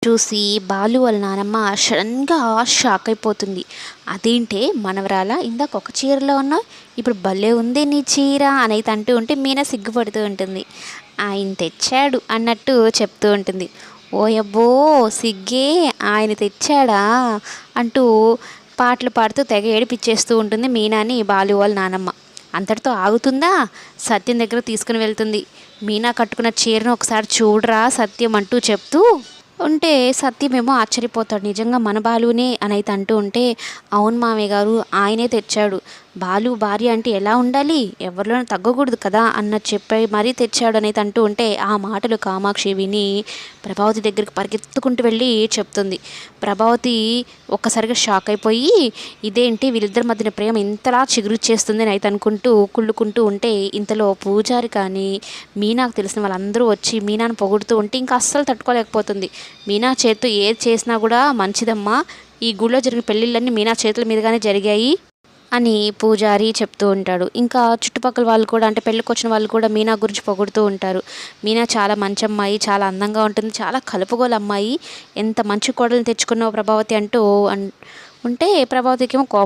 చూసి బాలు వాళ్ళ నానమ్మ సడన్గా షాక్ అయిపోతుంది. అదేంటే మనవరాల ఇందాక ఒక చీరలో ఉన్నావు, ఇప్పుడు భలే ఉంది నీ చీర అనేది అంటూ ఉంటే మీనా సిగ్గుపడుతూ ఉంటుంది. ఆయన తెచ్చాడు అన్నట్టు చెప్తూ ఉంటుంది. ఓయబ్బో సిగ్గే, ఆయన తెచ్చాడా అంటూ పాటలు పాడుతూ తెగ ఏడిపిచ్చేస్తూ ఉంటుంది మీనాని బాలు వాళ్ళ నానమ్మ. అంతటితో ఆగుతుందా, సత్యం దగ్గర తీసుకుని వెళ్తుంది. మీనా కట్టుకున్న చీరను ఒకసారి చూడరా సత్యం అంటూ చెప్తూ ఉంటే సత్యమేమో ఆశ్చర్యపోతాడు. నిజంగా మన బాలునే అని అయితే అంటూ ఉంటే, అవును మామయ్య గారు ఆయనే తెచ్చాడు, బాలు భార్య అంటే ఎలా ఉండాలి, ఎవరిలోనూ తగ్గకూడదు కదా అన్నది చెప్పి మరీ తెచ్చాడు అనేది అంటూ ఉంటే, ఆ మాటలు కామాక్షి విని ప్రభావతి దగ్గరికి పరిగెత్తుకుంటూ వెళ్ళి చెప్తుంది. ప్రభావతి ఒక్కసారిగా షాక్ అయిపోయి, ఇదేంటి వీళ్ళిద్దరి మధ్యన ప్రేమ ఇంతలా చిగురుచ్చేస్తుంది అని అయితే అనుకుంటూ కుళ్ళుకుంటూ ఉంటే, ఇంతలో పూజారి కానీ మీనాకు తెలిసిన వాళ్ళందరూ వచ్చి మీనాను పొగుడుతూ ఉంటే ఇంకా అస్సలు తట్టుకోలేకపోతుంది. మీనా చేతితో ఏది చేసినా కూడా మంచిదమ్మా, ఈ గుళ్ళో జరిగిన పెళ్ళిళ్ళన్నీ మీనా చేతుల మీదుగానే జరిగాయి అని పూజారి చెప్తూ ఉంటాడు. ఇంకా చుట్టుపక్కల వాళ్ళు కూడా, అంటే పెళ్ళికి వచ్చిన వాళ్ళు కూడా మీనా గురించి పొగుడుతూ ఉంటారు. మీనా చాలా మంచి అమ్మాయి, చాలా అందంగా ఉంటుంది, చాలా కలుపుగోలు అమ్మాయి, ఎంత మంచి కోడలు తెచ్చుకున్నావు ప్రభావతి అంటూ ఉంటే ప్రభావతికి ఏమో కోపం